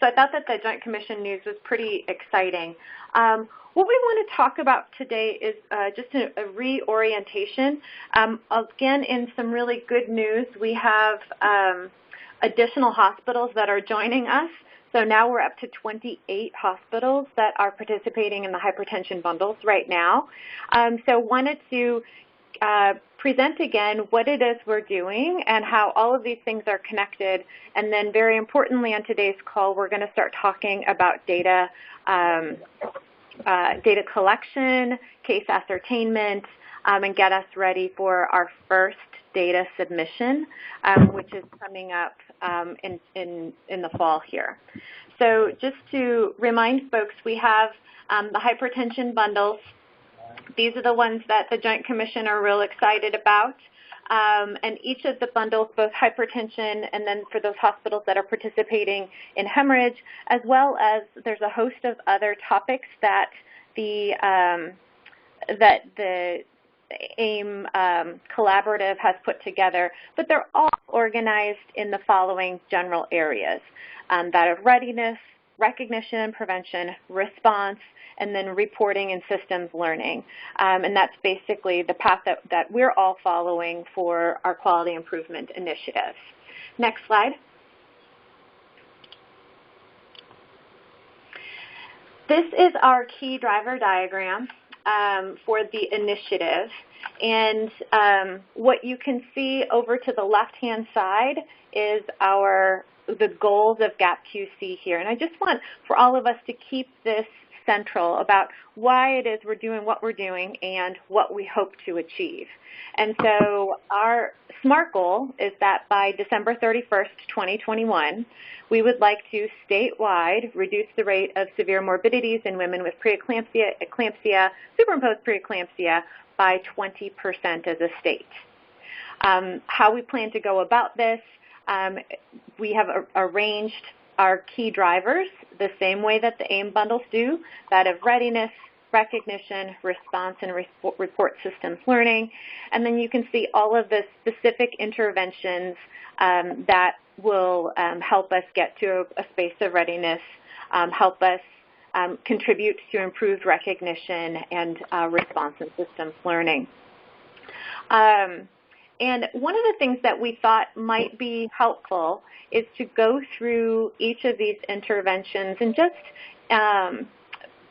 So I thought that the Joint Commission news was pretty exciting. What we want to talk about today is just a reorientation. Again, in some really good news, we have additional hospitals that are joining us. So now we're up to 28 hospitals that are participating in the hypertension bundles right now. So wanted to present again what it is we're doing and how all of these things are connected. And then very importantly on today's call, we're going to start talking about data, data collection, case ascertainment, and get us ready for our first data submission, which is coming up in the fall here. So just to remind folks, we have the hypertension bundles. These are the ones that the Joint Commission are real excited about. And each of the bundles, both hypertension and then for those hospitals that are participating in hemorrhage, as well as there's a host of other topics that the AIM collaborative has put together, but they're all organized in the following general areas, that of readiness, recognition, prevention, response, and then reporting and systems learning. And that's basically the path that we're all following for our quality improvement initiatives. Next slide. This is our key driver diagram for the initiative. And what you can see over to the left-hand side is the goals of GaPQC here. And I just want for all of us to keep this central about why it is we're doing what we're doing and what we hope to achieve. And so our SMART goal is that by December 31st, 2021, we would like to statewide reduce the rate of severe morbidities in women with preeclampsia, eclampsia, superimposed preeclampsia by 20% as a state. How we plan to go about this, we have arranged our key drivers the same way that the AIM bundles do, that of readiness, recognition, response, and report systems learning. And then you can see all of the specific interventions that will help us get to a space of readiness, help us contribute to improved recognition and response and systems learning. And one of the things that we thought might be helpful is to go through each of these interventions and just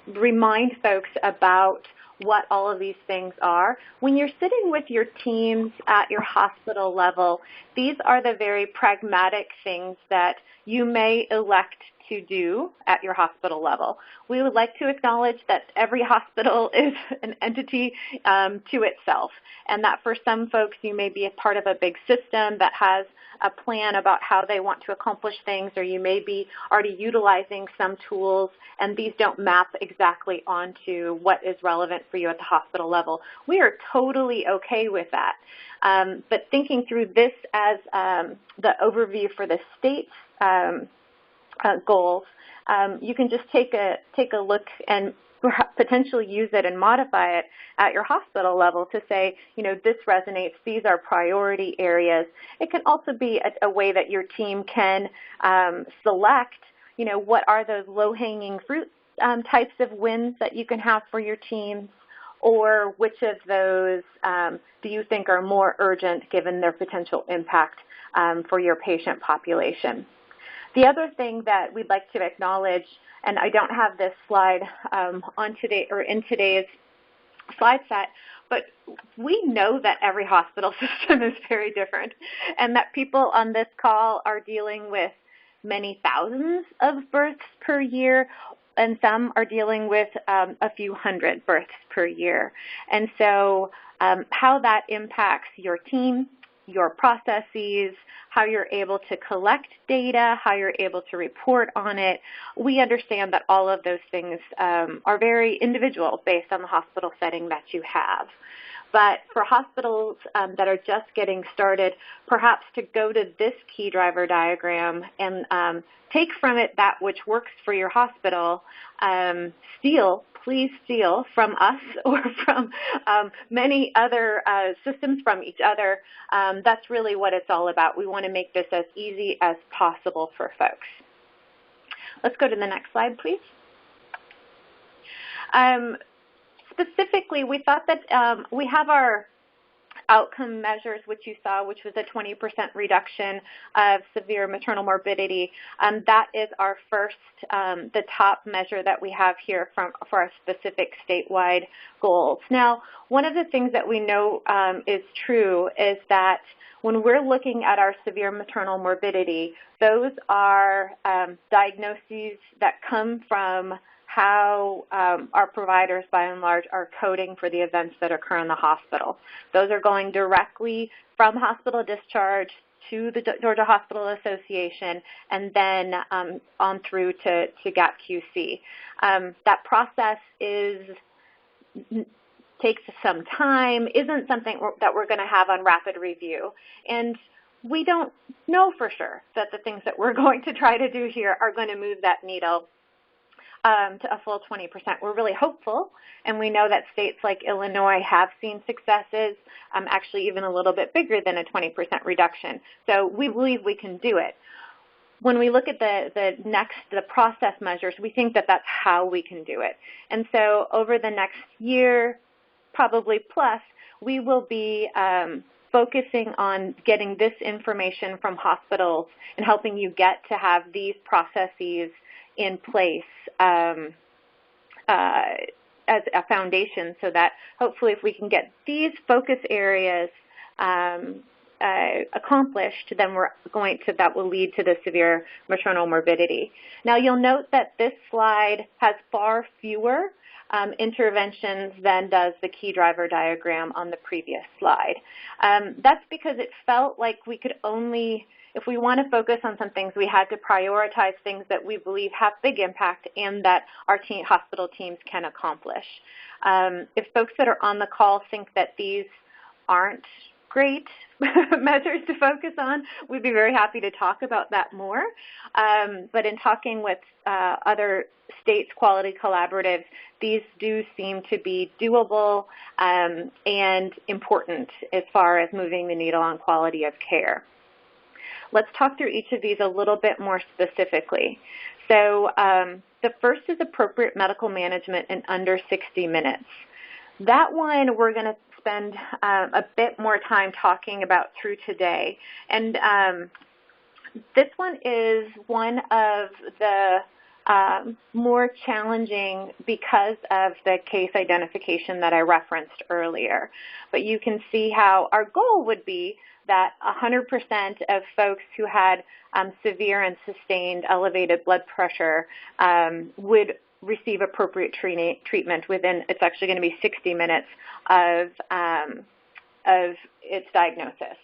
remind folks about what all of these things are. When you're sitting with your teams at your hospital level, these are the very pragmatic things that you may elect to do at your hospital level. We would like to acknowledge that every hospital is an entity to itself, and that for some folks you may be a part of a big system that has a plan about how they want to accomplish things, or you may be already utilizing some tools and these don't map exactly onto what is relevant for you at the hospital level. We are totally okay with that. But thinking through this as the overview for the state's goals, you can just take a look and potentially use it and modify it at your hospital level to say, you know, this resonates, these are priority areas. It can also be a way that your team can select, you know, what are those low-hanging fruit types of wins that you can have for your teams, or which of those do you think are more urgent given their potential impact for your patient population. The other thing that we'd like to acknowledge, and I don't have this slide on today or in today's slide set, but we know that every hospital system is very different, and that people on this call are dealing with many thousands of births per year, and some are dealing with a few hundred births per year. And so how that impacts your team, your processes, how you're able to collect data, how you're able to report on it. We understand that all of those things are very individual based on the hospital setting that you have. But for hospitals that are just getting started, perhaps to go to this key driver diagram and take from it that which works for your hospital, please steal from us or from many other systems, from each other. That's really what it's all about. We want to make this as easy as possible for folks. Let's go to the next slide, please. Specifically, we thought that we have our outcome measures, which you saw, which was a 20% reduction of severe maternal morbidity. That is our first, the top measure that we have here for our specific statewide goals. Now, one of the things that we know is true is that when we're looking at our severe maternal morbidity, those are diagnoses that come from how our providers, by and large, are coding for the events that occur in the hospital. Those are going directly from hospital discharge to the Georgia Hospital Association and then on through to GaPQC. That process takes some time, isn't something that we're going to have on rapid review. And we don't know for sure that the things that we're going to try to do here are going to move that needle to a full 20%. We're really hopeful, and we know that states like Illinois have seen successes, actually even a little bit bigger than a 20% reduction. So we believe we can do it. When we look at the process measures, we think that that's how we can do it. And so over the next year, probably plus, we will be focusing on getting this information from hospitals and helping you get to have these processes in place as a foundation, so that hopefully if we can get these focus areas accomplished, then that will lead to the severe maternal morbidity. Now you'll note that this slide has far fewer interventions than does the key driver diagram on the previous slide. That's because it felt like we could only, if we want to focus on some things, we had to prioritize things that we believe have big impact and that our hospital teams can accomplish. If folks that are on the call think that these aren't great measures to focus on, we'd be very happy to talk about that more. But in talking with other states' quality collaboratives, these do seem to be doable and important as far as moving the needle on quality of care. Let's talk through each of these a little bit more specifically. So the first is appropriate medical management in under 60 minutes. That one we're going to spend a bit more time talking about through today. And this one is one of the more challenging because of the case identification that I referenced earlier. But you can see how our goal would be that 100% of folks who had severe and sustained elevated blood pressure would receive appropriate treatment within, it's actually going to be 60 minutes of its diagnosis.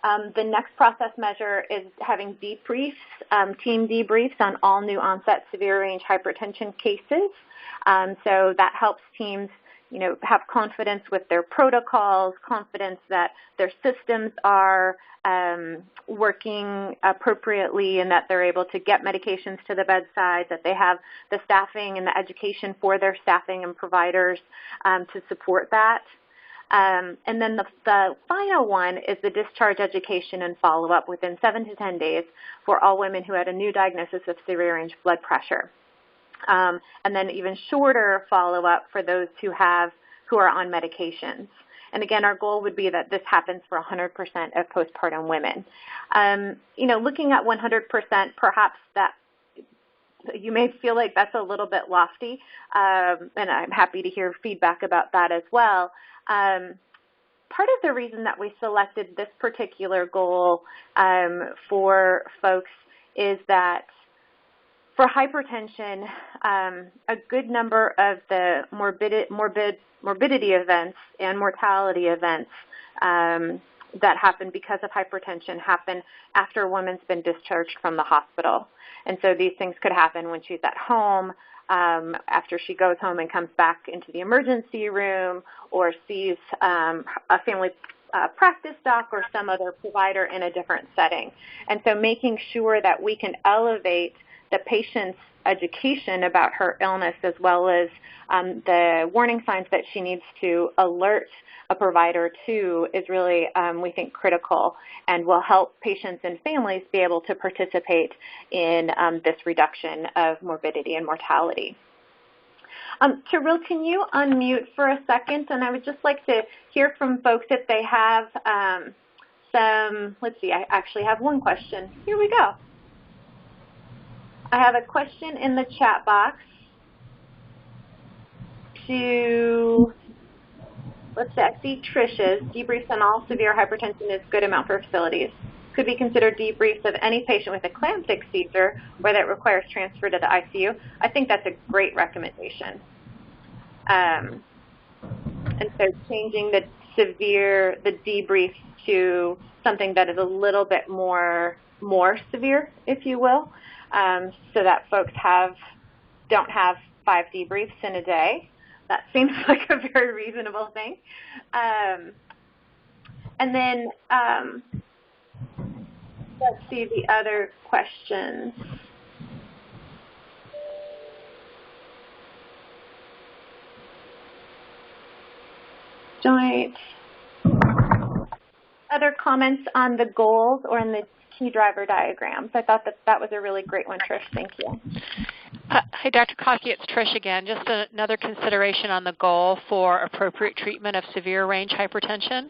The next process measure is having debriefs, team debriefs on all new onset severe range hypertension cases. So that helps teams have confidence with their protocols, confidence that their systems are working appropriately and that they're able to get medications to the bedside, that they have the staffing and the education for their staffing and providers to support that. And then the final one is the discharge education and follow-up within 7 to 10 days for all women who had a new diagnosis of severe range blood pressure. And then even shorter follow-up for those who are on medications. And again, our goal would be that this happens for 100% of postpartum women. Looking at 100%, perhaps that you may feel like that's a little bit lofty, and I'm happy to hear feedback about that as well. Part of the reason that we selected this particular goal for folks is that for hypertension, a good number of the morbidity events and mortality events that happen because of hypertension happen after a woman's been discharged from the hospital. And so these things could happen when she's at home, after she goes home and comes back into the emergency room, or sees a family practice doc or some other provider in a different setting. And so making sure that we can elevate the patient's education about her illness as well as the warning signs that she needs to alert a provider to is really, we think, critical and will help patients and families be able to participate in this reduction of morbidity and mortality. Terrell, can you unmute for a second? And I would just like to hear from folks if they have let's see, I actually have one question. Here we go. I have a question in the chat box let's see, I see Trish's. Debriefs on all severe hypertension is good amount for facilities. Could be considered debriefs of any patient with a eclamptic seizure where that requires transfer to the ICU. I think that's a great recommendation. And so changing the debrief to something that is a little bit more severe, if you will, so that folks don't have 5 debriefs in a day. That seems like a very reasonable thing. And then let's see the other questions. Joint. Other comments on the goals or in the key driver diagrams? I thought that was a really great one, Trish. Thank you. Hi, Dr. Coffey, it's Trish again. Just another consideration on the goal for appropriate treatment of severe range hypertension.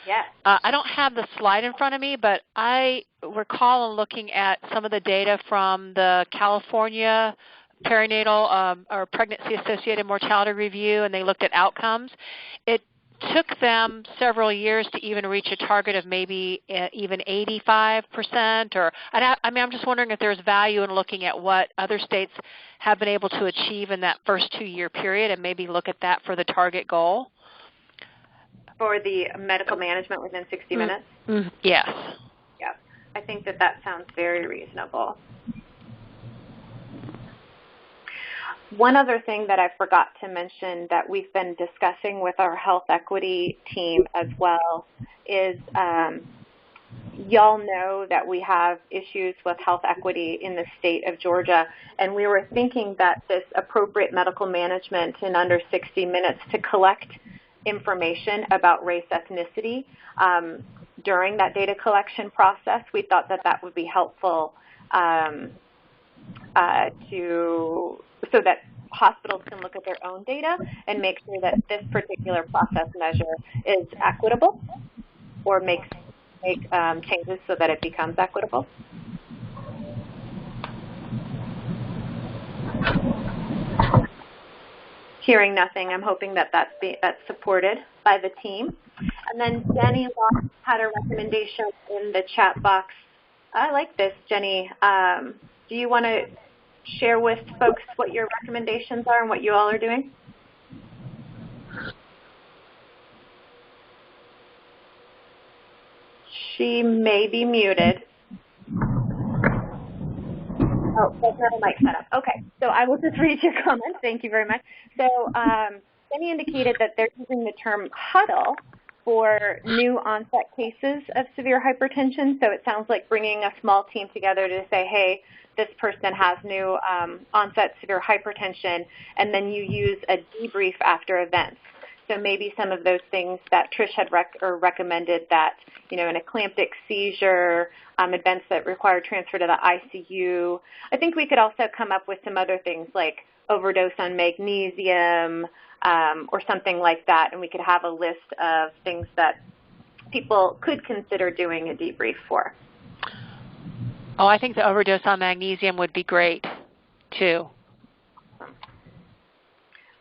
Yes. I don't have the slide in front of me, but I recall looking at some of the data from the California perinatal or pregnancy-associated mortality review, and they looked at outcomes. It took them several years to even reach a target of maybe even 85%. I'm just wondering if there's value in looking at what other states have been able to achieve in that first 2-year period and maybe look at that for the target goal. For the medical management within 60 minutes? Mm-hmm. Yes. Yeah, I think that sounds very reasonable. One other thing that I forgot to mention that we've been discussing with our health equity team as well is y'all know that we have issues with health equity in the state of Georgia, and we were thinking that this appropriate medical management in under 60 minutes to collect information about race ethnicity during that data collection process, we thought that would be helpful so that hospitals can look at their own data and make sure that this particular process measure is equitable or make changes so that it becomes equitable. Hearing nothing, I'm hoping that's supported by the team. And then Jenny had a recommendation in the chat box. I like this, Jenny. Do you want to share with folks what your recommendations are and what you all are doing? She may be muted. Oh, that's not a mic setup. Okay, so I will just read your comments. Thank you very much. So Jenny indicated that they're using the term huddle for new onset cases of severe hypertension. So it sounds like bringing a small team together to say, hey, this person has new onset severe hypertension, and then you use a debrief after events. So maybe some of those things that Trish had recommended that, an eclamptic seizure, events that require transfer to the ICU. I think we could also come up with some other things like overdose on magnesium or something like that, and we could have a list of things that people could consider doing a debrief for. Oh, I think the overdose on magnesium would be great, too.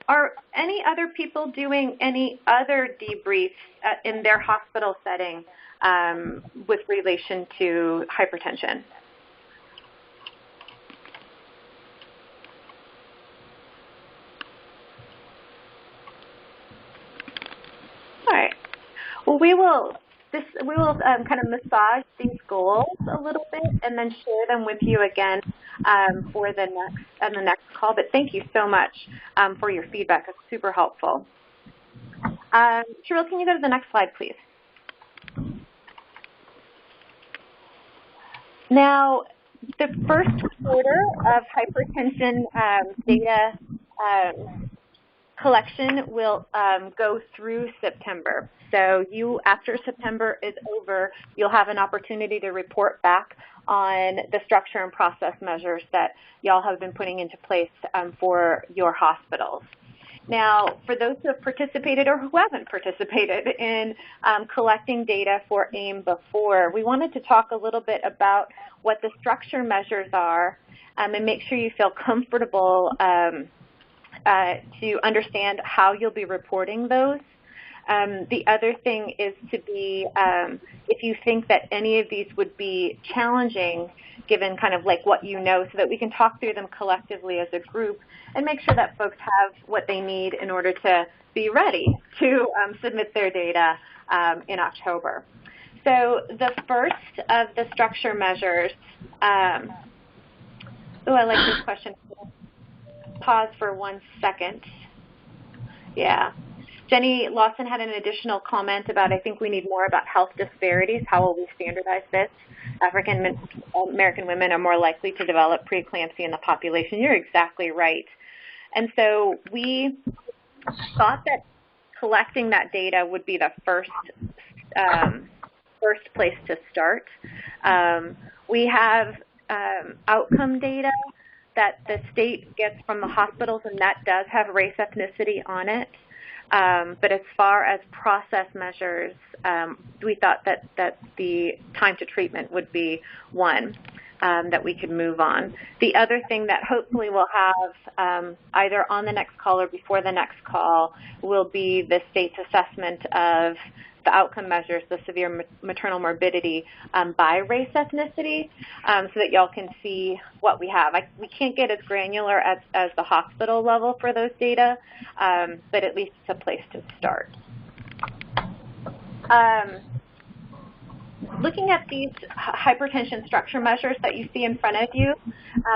Are any other people doing any other debriefs in their hospital setting with relation to hypertension? All right. Well, we will kind of massage these goals a little bit and then share them with you again for the next call. But thank you so much for your feedback. It's super helpful. Cheryl, can you go to the next slide, please? Now, the first quarter of hypertension data collection will go through September. So after September is over, you'll have an opportunity to report back on the structure and process measures that y'all have been putting into place for your hospitals. Now, for those who have participated or who haven't participated in collecting data for AIM before, we wanted to talk a little bit about what the structure measures are and make sure you feel comfortable to understand how you'll be reporting those. The other thing is to be, if you think that any of these would be challenging, given kind of like what you know, so that we can talk through them collectively as a group and make sure that folks have what they need in order to be ready to submit their data in October. So the first of the structure measures, I like this question. Pause for 1 second. Yeah. Jenny Lawson had an additional comment about, I think we need more about health disparities. How will we standardize this? African American women are more likely to develop preeclampsia in the population. You're exactly right. And so we thought that collecting that data would be the first place to start. We have outcome data that the state gets from the hospitals, and that does have race ethnicity on it. But as far as process measures, we thought that the time to treatment would be one that we could move on. The other thing that hopefully we'll have either on the next call or before the next call will be the state's assessment of the outcome measures, the severe maternal morbidity by race ethnicity, so that y'all can see what we have. We can't get as granular as the hospital level for those data, but at least it's a place to start. Looking at these hypertension structure measures that you see in front of you,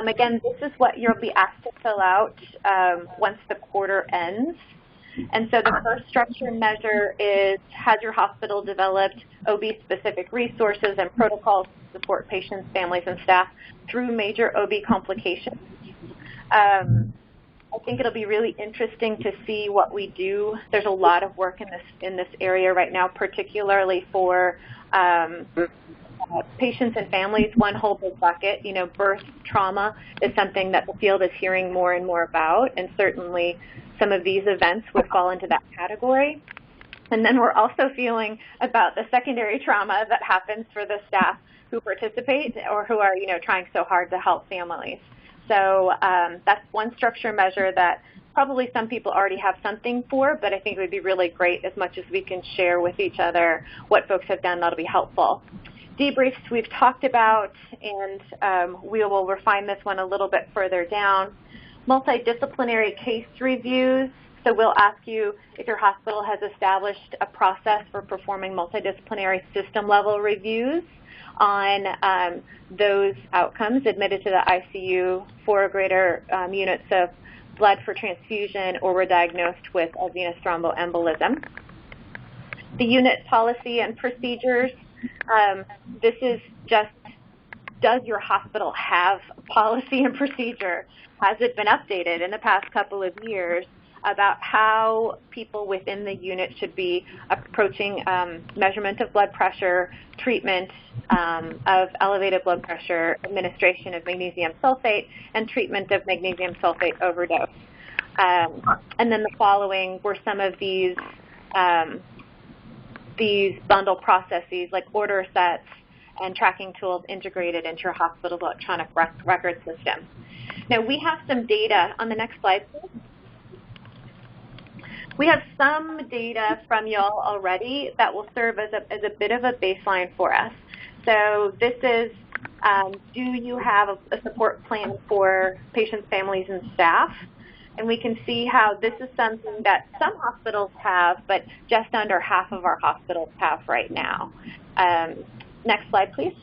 again, this is what you'll be asked to fill out once the quarter ends. And so the first structure measure is, has your hospital developed OB-specific resources and protocols to support patients, families, and staff through major OB complications? I think it'll be really interesting to see what we do. There's a lot of work in this area right now, particularly for patients and families. One whole big bucket, birth trauma is something that the field is hearing more and more about, and certainly some of these events would fall into that category. And then we're also feeling about the secondary trauma that happens for the staff who participate or who are, trying so hard to help families. So that's one structure measure that probably some people already have something for, but I think it would be really great as much as we can share with each other what folks have done. That'll be helpful. Debriefs we've talked about, and we will refine this one a little bit further down. Multidisciplinary case reviews. So we'll ask you if your hospital has established a process for performing multidisciplinary system-level reviews on those outcomes admitted to the ICU, 4 or greater units of blood for transfusion, or were diagnosed with a venous thromboembolism. The unit policy and procedures. This is just, does your hospital have a policy and procedure? Has it been updated in the past couple of years about how people within the unit should be approaching measurement of blood pressure, treatment of elevated blood pressure, administration of magnesium sulfate, and treatment of magnesium sulfate overdose? And then the following were some of these bundle processes like order sets and tracking tools integrated into your hospital's electronic record system. Now, we have some data on the next slide, please. We have some data from y'all already that will serve as a bit of a baseline for us. So this is, do you have a support plan for patients, families, and staff? And we can see how this is something that some hospitals have, but just under half of our hospitals have right now. Next slide, please.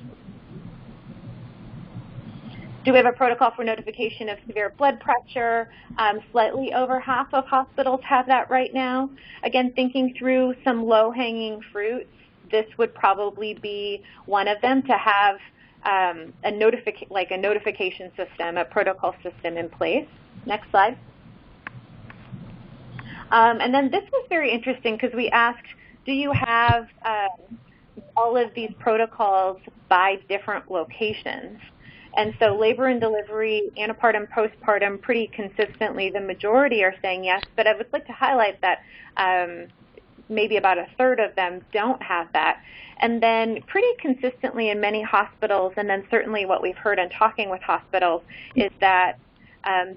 Do we have a protocol for notification of severe blood pressure? Slightly over half of hospitals have that right now. Again, thinking through some low-hanging fruits, this would probably be one of them, to have a notification system, a protocol system in place. Next slide. And then this was very interesting because we asked, do you have all of these protocols by different locations? And so labor and delivery, antepartum, postpartum, pretty consistently, the majority are saying yes, but I would like to highlight that maybe about a third of them don't have that. And then pretty consistently in many hospitals, and then certainly what we've heard in talking with hospitals, is that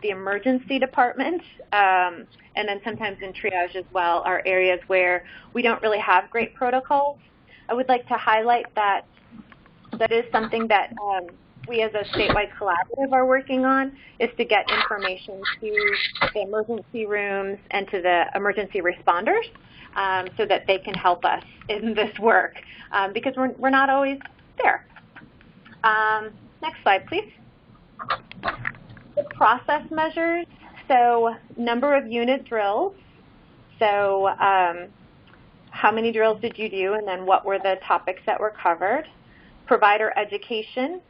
the emergency department, and then sometimes in triage as well, are areas where we don't really have great protocols. I would like to highlight that that is something that we as a statewide collaborative are working on, is to get information to the emergency rooms and to the emergency responders so that they can help us in this work because we're not always there. Next slide, please. The process measures, so number of unit drills, so how many drills did you do and then what were the topics that were covered? Provider education,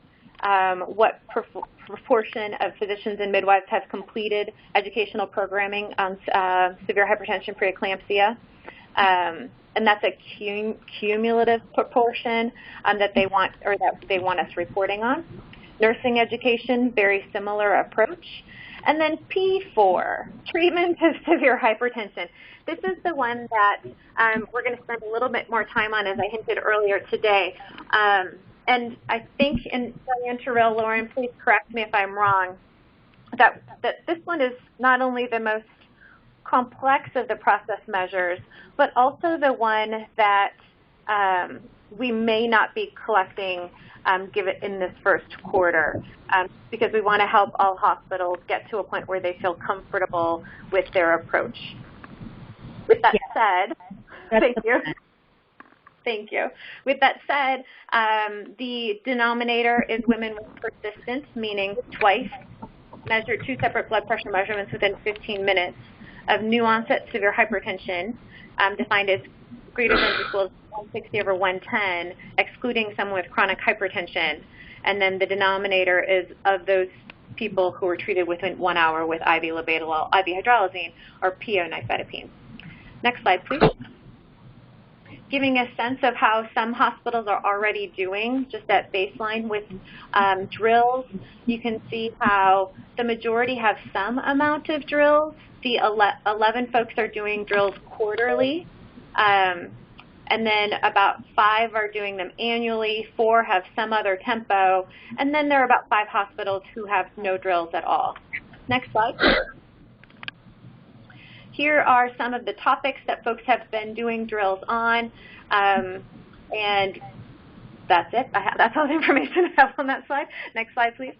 what proportion of physicians and midwives have completed educational programming on severe hypertension preeclampsia. And that's a cumulative proportion that they want us reporting on. Nursing education, very similar approach. And then P4, treatment of severe hypertension. This is the one that we're going to spend a little bit more time on, as I hinted earlier today. And I think, and Diane Terrell, Lauren, please correct me if I'm wrong, that this one is not only the most complex of the process measures, but also the one that we may not be collecting given in this first quarter because we want to help all hospitals get to a point where they feel comfortable with their approach. With that said, thank you. Thank you. With that said, the denominator is women with persistence, meaning twice measured, 2 separate blood pressure measurements within 15 minutes of new onset severe hypertension, defined as greater than or equal to 160/110, excluding someone with chronic hypertension. And then the denominator is of those people who were treated within 1 hour with IV labetalol, IV hydralazine, or PO nifedipine. Next slide, please. Giving a sense of how some hospitals are already doing, just at baseline with drills, you can see how the majority have some amount of drills. The 11 folks are doing drills quarterly, and then about 5 are doing them annually, 4 have some other tempo, and then there are about 5 hospitals who have no drills at all. Next slide. Here are some of the topics that folks have been doing drills on, and that's it. That's all the information I have on that slide. Next slide, please.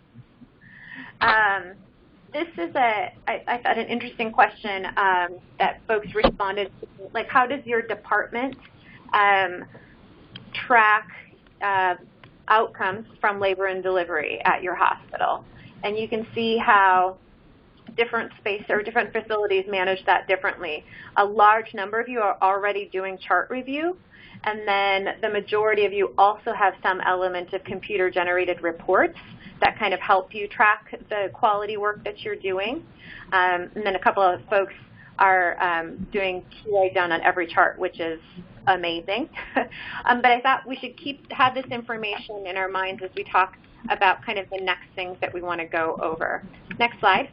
This is I thought, an interesting question that folks responded to. Like, how does your department track outcomes from labor and delivery at your hospital? And you can see how different space or different facilities manage that differently. A large number of you are already doing chart review, and then the majority of you also have some element of computer-generated reports that kind of help you track the quality work that you're doing. And then a couple of folks are doing QA down on every chart, which is amazing. But I thought we should have this information in our minds as we talk about kind of the next things that we want to go over. Next slide.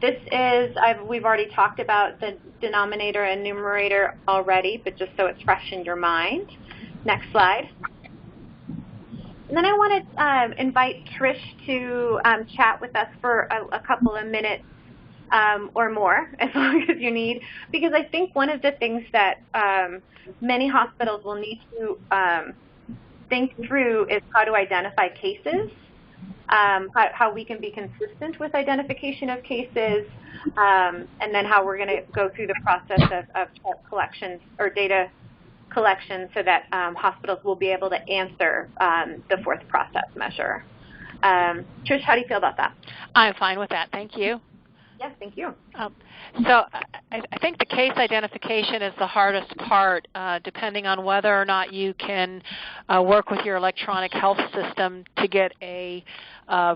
This is, we've already talked about the denominator and numerator already, but just so it's fresh in your mind. Next slide. And then I want to invite Trish to chat with us for a couple of minutes or more, as long as you need, because I think one of the things that many hospitals will need to think through is how to identify cases, how we can be consistent with identification of cases, and then how we're going to go through the process of collections or data collection so that hospitals will be able to answer the 4th process measure. Trish, how do you feel about that? I'm fine with that. Thank you. Yes, thank you. So I think the case identification is the hardest part, depending on whether or not you can work with your electronic health system to get a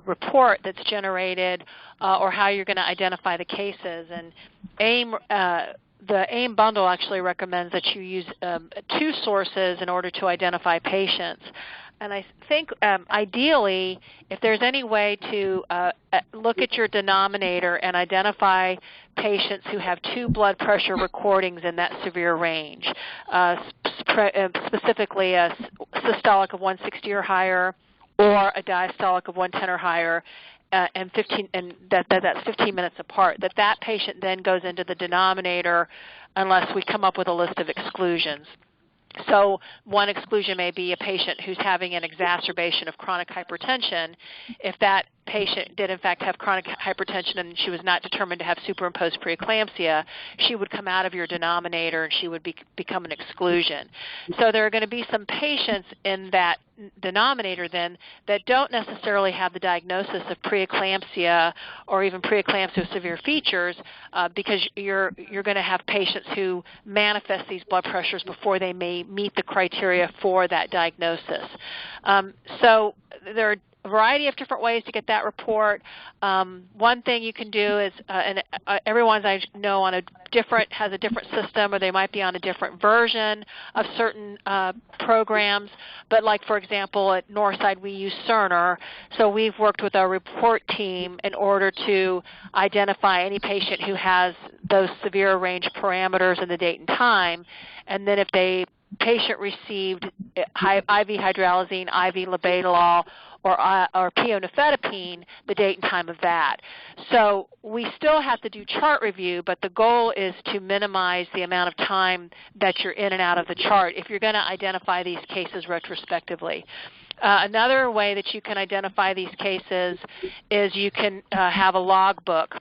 report that's generated, or how you're going to identify the cases. And the AIM bundle actually recommends that you use 2 sources in order to identify patients. And I think ideally, if there's any way to look at your denominator and identify patients who have 2 blood pressure recordings in that severe range, specifically a systolic of 160 or higher, or a diastolic of 110 or higher, and that's 15 minutes apart, that patient then goes into the denominator unless we come up with a list of exclusions. So one exclusion may be a patient who's having an exacerbation of chronic hypertension. If that patient did in fact have chronic hypertension and she was not determined to have superimposed preeclampsia, she would come out of your denominator and she would become an exclusion. So there are going to be some patients in that denominator then that don't necessarily have the diagnosis of preeclampsia or even preeclampsia with severe features, because you're going to have patients who manifest these blood pressures before they may meet the criteria for that diagnosis. So there are a variety of different ways to get that report. One thing you can do is, and everyone I know has a different system, or they might be on a different version of certain programs. But like, for example, at Northside we use Cerner, so we've worked with our report team in order to identify any patient who has those severe range parameters in the date and time, and then if the patient received IV hydralazine, IV labetalol, or pionifedipine, the date and time of that. So we still have to do chart review, but the goal is to minimize the amount of time that you're in and out of the chart if you're going to identify these cases retrospectively. Another way that you can identify these cases is you can have a logbook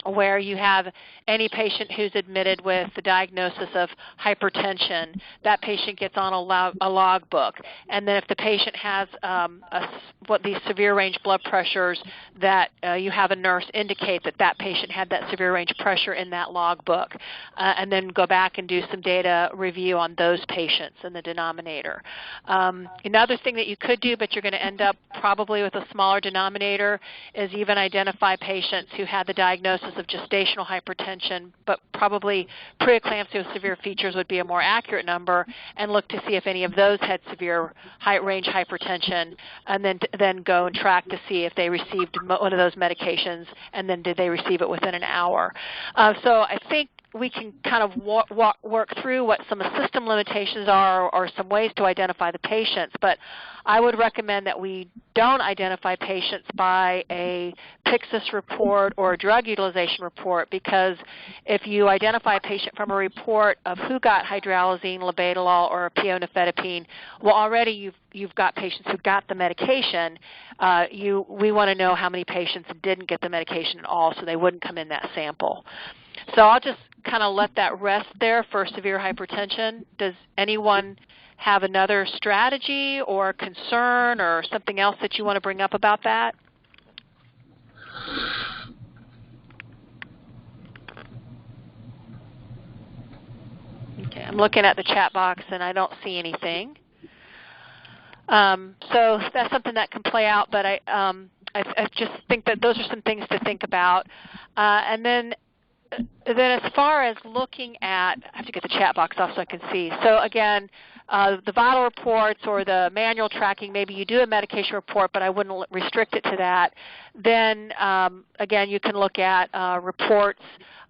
where you have any patient who's admitted with the diagnosis of hypertension. That patient gets on a logbook. And then if the patient has these severe range blood pressures, that you have a nurse indicate that patient had that severe range pressure in that logbook, and then go back and do some data review on those patients in the denominator. Another thing that you could do, but you're going to end up probably with a smaller denominator, is even identify patients who had the diagnosis of gestational hypertension, but probably preeclampsia with severe features would be a more accurate number, and look to see if any of those had severe range hypertension, and then go and track to see if they received one of those medications, and then did they receive it within an hour. So I think we can kind of work through what some system limitations are, or some ways to identify the patients, but I would recommend that we don't identify patients by a Pyxis report or a drug utilization report, because if you identify a patient from a report of who got hydralazine, labetalol, or pionifedipine, well, already you've got patients who got the medication. We want to know how many patients didn't get the medication at all, so they wouldn't come in that sample. So I'll just kind of let that rest there for severe hypertension. Does anyone have another strategy or concern or something else that you want to bring up about that? Okay, I'm looking at the chat box and I don't see anything. So that's something that can play out, but I just think that those are some things to think about. And then as far as looking at, I have to get the chat box off so I can see. So again, the vital reports or the manual tracking, maybe you do a medication report, but I wouldn't restrict it to that. Then again, you can look at reports.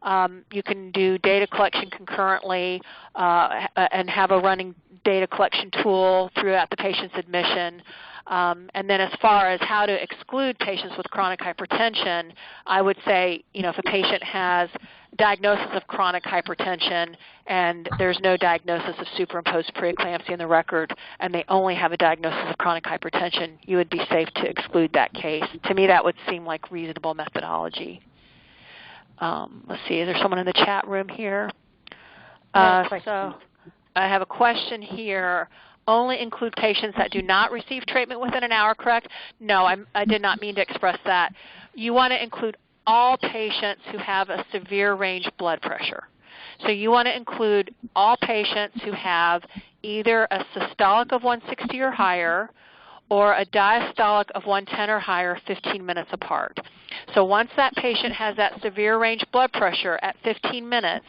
You can do data collection concurrently and have a running data collection tool throughout the patient's admission. And then as far as how to exclude patients with chronic hypertension, I would say, if a patient has diagnosis of chronic hypertension and there's no diagnosis of superimposed preeclampsia in the record, and they only have a diagnosis of chronic hypertension, you would be safe to exclude that case. To me, that would seem like reasonable methodology. Let's see, is there someone in the chat room here? So I have a question here. Only include patients that do not receive treatment within an hour, correct? No, I did not mean to express that. You want to include all patients who have a severe range blood pressure. So you want to include all patients who have either a systolic of 160 or higher or a diastolic of 110 or higher 15 minutes apart. So once that patient has that severe range blood pressure at 15 minutes,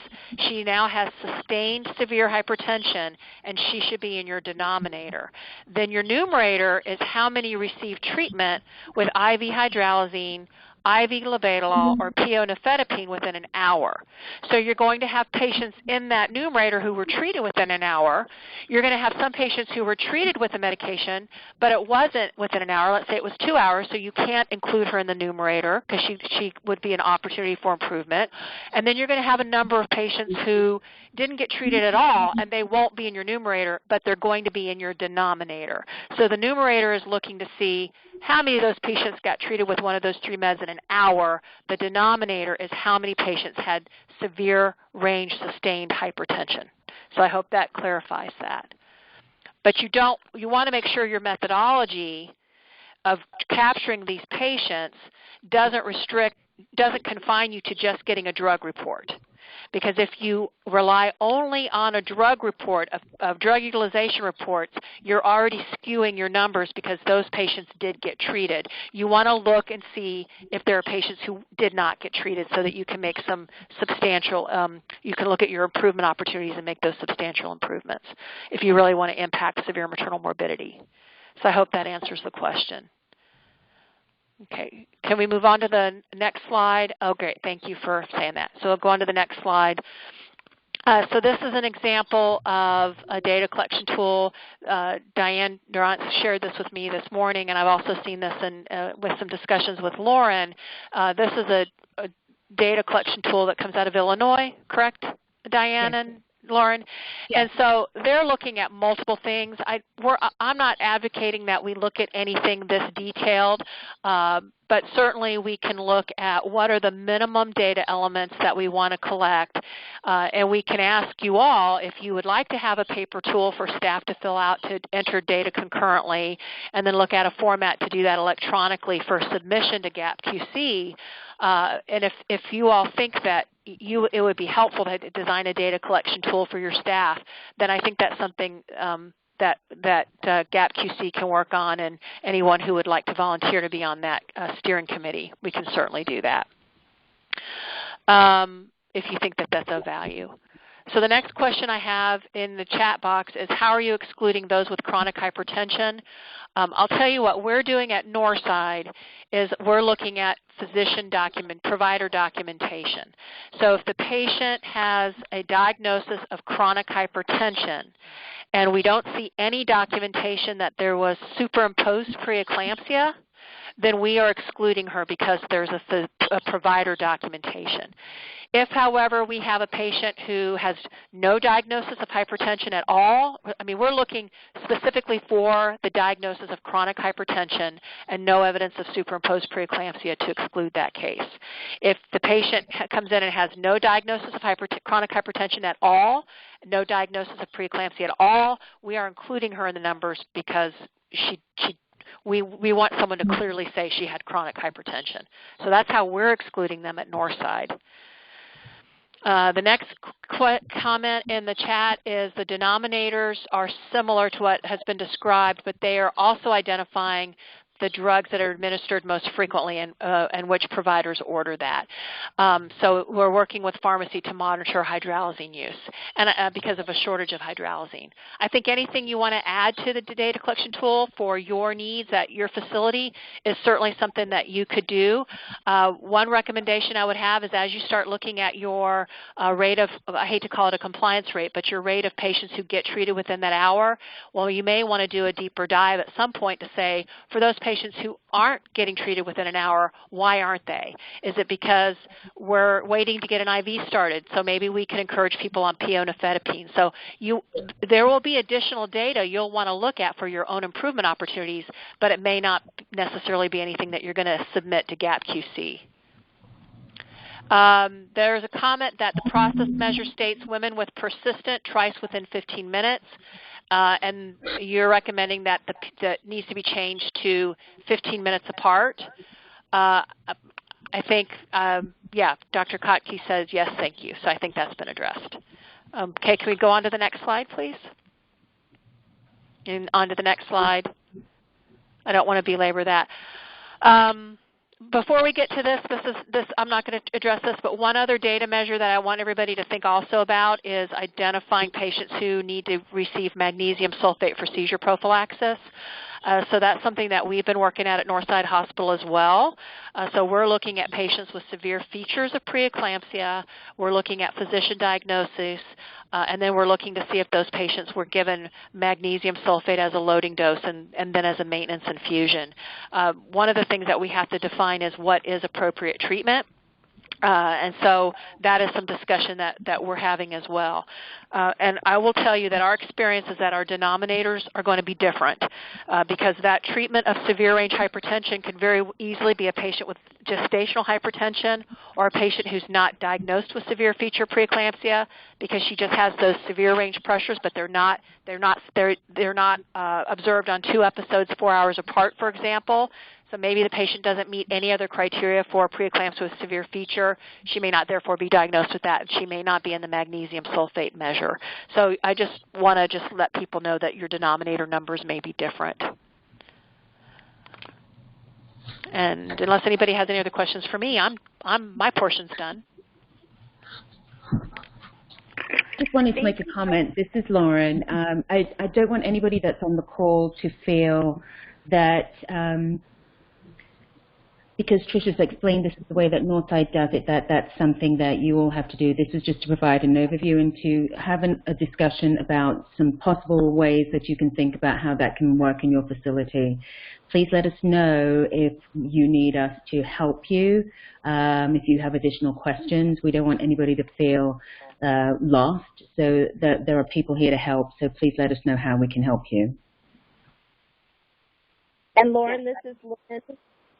she now has sustained severe hypertension, and she should be in your denominator. Then your numerator is how many received treatment with IV hydralazine, IV labetalol, or PO nifedipine within an hour. So you're going to have patients in that numerator who were treated within an hour. You're going to have some patients who were treated with the medication, but it wasn't within an hour. Let's say it was 2 hours, so you can't include her in the numerator because she would be an opportunity for improvement. And then you're going to have a number of patients who didn't get treated at all, and they won't be in your numerator, but they're going to be in your denominator. So the numerator is looking to see how many of those patients got treated with one of those 3 meds in an hour. The denominator is how many patients had severe range sustained hypertension. So I hope that clarifies that. But you want to make sure your methodology of capturing these patients doesn't confine you to just getting a drug report. Because if you rely only on a drug report, of drug utilization reports, you're already skewing your numbers because those patients did get treated. You want to look and see if there are patients who did not get treated so that you can make some substantial, you can look at your improvement opportunities and make those substantial improvements if you really want to impact severe maternal morbidity. So I hope that answers the question. Okay, can we move on to the next slide? Oh, great, thank you for saying that. So we'll go on to the next slide. So this is an example of a data collection tool. Diane Durant shared this with me this morning, and I've also seen this with some discussions with Lauren. This is a data collection tool that comes out of Illinois, correct, Diane? Yes. And Lauren? Yes. And so they're looking at multiple things. I'm not advocating that we look at anything this detailed, but certainly we can look at what are the minimum data elements that we want to collect, and we can ask you all if you would like to have a paper tool for staff to fill out to enter data concurrently, and then look at a format to do that electronically for submission to GaPQC. And if you all think that it would be helpful to design a data collection tool for your staff, then I think that's something that GaPQC can work on, and anyone who would like to volunteer to be on that steering committee, we can certainly do that if you think that that's of value. So the next question I have in the chat box is, how are you excluding those with chronic hypertension? I'll tell you what we're doing at Northside is we're looking at provider documentation. So if the patient has a diagnosis of chronic hypertension and we don't see any documentation that there was superimposed preeclampsia, then we are excluding her because there's a provider documentation. If, however, we have a patient who has no diagnosis of hypertension at all, we're looking specifically for the diagnosis of chronic hypertension and no evidence of superimposed preeclampsia to exclude that case. If the patient comes in and has no diagnosis of chronic hypertension at all, no diagnosis of preeclampsia at all, we are including her in the numbers because we want someone to clearly say she had chronic hypertension. So that's how we're excluding them at Northside. The next comment in the chat is the denominators are similar to what has been described, but they are also identifying the drugs that are administered most frequently and which providers order that. So we're working with pharmacy to monitor hydralazine use and because of a shortage of hydralazine. I think anything you want to add to the data collection tool for your needs at your facility is certainly something that you could do. One recommendation I would have is as you start looking at your rate of, I hate to call it a compliance rate, but your rate of patients who get treated within that hour, well, you may want to do a deeper dive at some point to say, for those patients who aren't getting treated within an hour, why aren't they? Is it because we're waiting to get an IV started? So maybe we can encourage people on PO nifedipine. So there will be additional data you'll want to look at for your own improvement opportunities, but it may not necessarily be anything that you're going to submit to GaPQC. There's a comment that the process measure states women with persistent trice within 15 minutes. And you're recommending that that needs to be changed to 15 minutes apart. I think, yeah, Dr. Kotke says yes, thank you. So I think that's been addressed. Okay, can we go on to the next slide, please? And on to the next slide. I don't want to belabor that. Before we get to this, I'm not going to address this, but one other data measure that I want everybody to think also about is identifying patients who need to receive magnesium sulfate for seizure prophylaxis. So that's something that we've been working at Northside Hospital as well. So we're looking at patients with severe features of preeclampsia. We're looking at physician diagnosis, and then we're looking to see if those patients were given magnesium sulfate as a loading dose and then as a maintenance infusion. One of the things that we have to define is what is appropriate treatment. And so that is some discussion that we're having as well. And I will tell you that our experience is that our denominators are going to be different because that treatment of severe range hypertension can very easily be a patient with gestational hypertension or a patient who's not diagnosed with severe feature preeclampsia because she just has those severe range pressures, but they're not observed on 2 episodes 4 hours apart, for example. So maybe the patient doesn't meet any other criteria for preeclampsia with severe feature. She may not therefore be diagnosed with that, and she may not be in the magnesium sulfate measure. So I just want to let people know that your denominator numbers may be different. And unless anybody has any other questions for me, my portion's done. Just wanted to make a comment. This is Lauren. I don't want anybody that's on the call to feel that because Trish has explained this is the way that Northside does it, that's something that you all have to do. This is just to provide an overview and to have a discussion about some possible ways that you can think about how that can work in your facility. Please let us know if you need us to help you, if you have additional questions. We don't want anybody to feel lost, so that there are people here to help, so please let us know how we can help you. And Lauren, this is Lauren.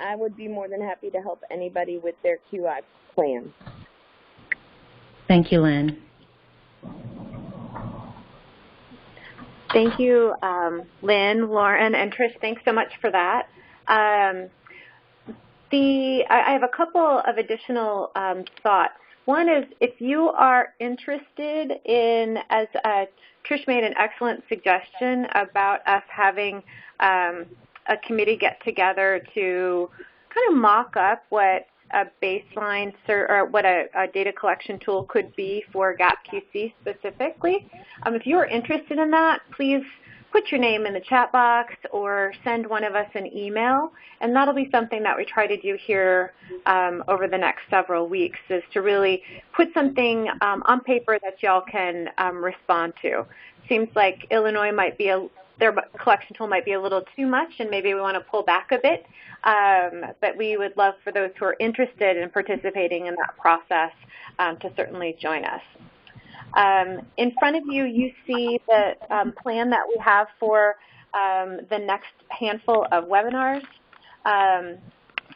I would be more than happy to help anybody with their QI plan. Thank you, Lynn. Thank you, Lynn, Lauren, and Trish. Thanks so much for that. I have a couple of additional thoughts. One is if you are interested in, as Trish made an excellent suggestion about us having a committee get together to kind of mock up what a baseline or what a data collection tool could be for GaPQC specifically. If you're interested in that, please put your name in the chat box or send one of us an email, and that'll be something that we try to do here over the next several weeks, is to really put something on paper that y'all can respond to. Seems like Illinois might be their collection tool might be a little too much, and maybe we want to pull back a bit. But we would love for those who are interested in participating in that process to certainly join us. In front of you, you see the plan that we have for the next handful of webinars.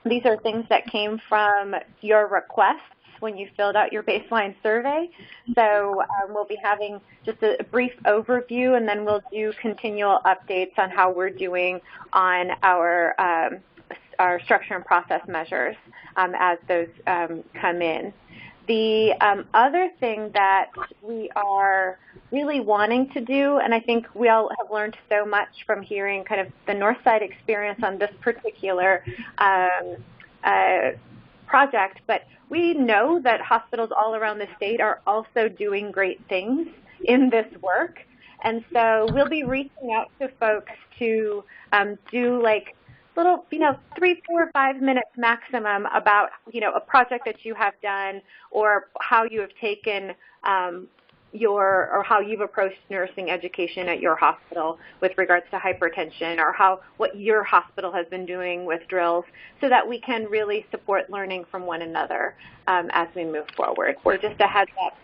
These are things that came from your requests when you filled out your baseline survey. So we'll be having just a brief overview, and then we'll do continual updates on how we're doing on our structure and process measures as those come in. The other thing that we are really wanting to do, and I think we all have learned so much from hearing kind of the Northside experience on this particular project, but we know that hospitals all around the state are also doing great things in this work. And so we'll be reaching out to folks to do like little, 3, 4, 5 minutes maximum about, a project that you have done or how you have taken or how you've approached nursing education at your hospital with regards to hypertension, or what your hospital has been doing with drills, so that we can really support learning from one another as we move forward. So just a heads up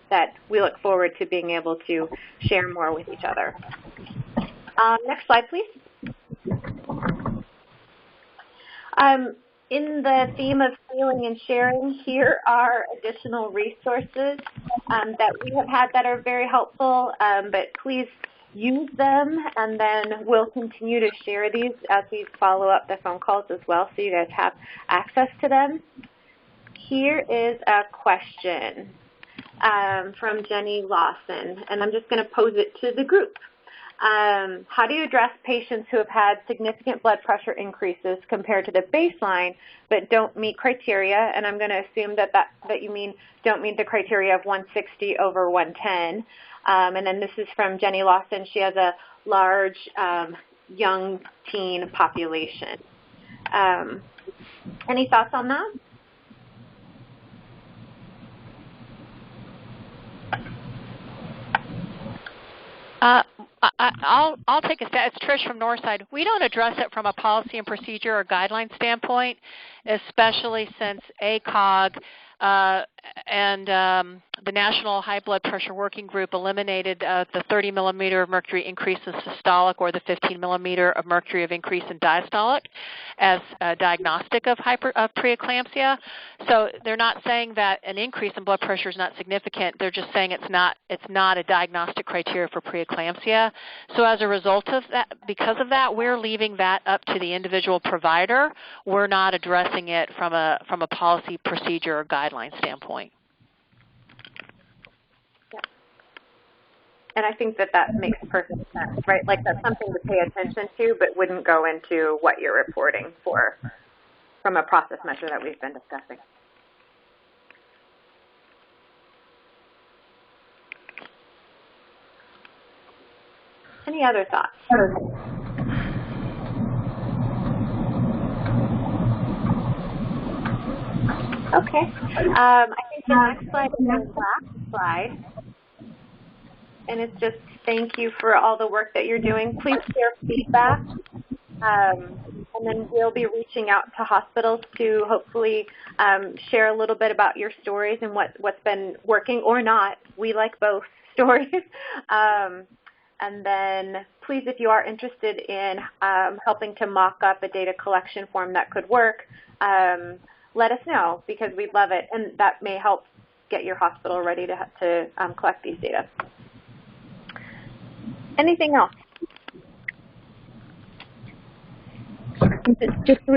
that we look forward to being able to share more with each other. Next slide, please. In the theme of feeling and sharing, here are additional resources that we have had that are very helpful, but please use them, and then we'll continue to share these as we follow up the phone calls as well, so you guys have access to them. Here is a question from Jenny Lawson, and I'm just going to pose it to the group. How do you address patients who have had significant blood pressure increases compared to the baseline but don't meet criteria? And I'm going to assume that you mean don't meet the criteria of 160 over 110. And then this is from Jenny Lawson. She has a large young teen population. Any thoughts on that? I'll take a stab. It's Trish from Northside. We don't address it from a policy and procedure or guideline standpoint, especially since ACOG and the National High Blood Pressure Working Group eliminated the 30 millimeter of mercury increase in systolic or the 15 millimeter of mercury of increase in diastolic as a diagnostic of preeclampsia. So they're not saying that an increase in blood pressure is not significant. They're just saying it's not a diagnostic criteria for preeclampsia. So as a result of that, because of that, we're leaving that up to the individual provider. We're not addressing it from a policy, procedure, or guideline standpoint. And I think that makes perfect sense, right? Like that's something to pay attention to, but wouldn't go into what you're reporting for from a process measure that we've been discussing. Any other thoughts? Okay. I think the next slide is the last slide. And it's just thank you for all the work that you're doing. Please share feedback. And then we'll be reaching out to hospitals to hopefully share a little bit about your stories and what's been working or not. We like both stories. And then please, if you are interested in helping to mock up a data collection form that could work, let us know because we'd love it. And that may help get your hospital ready to collect these data. Anything else? Just to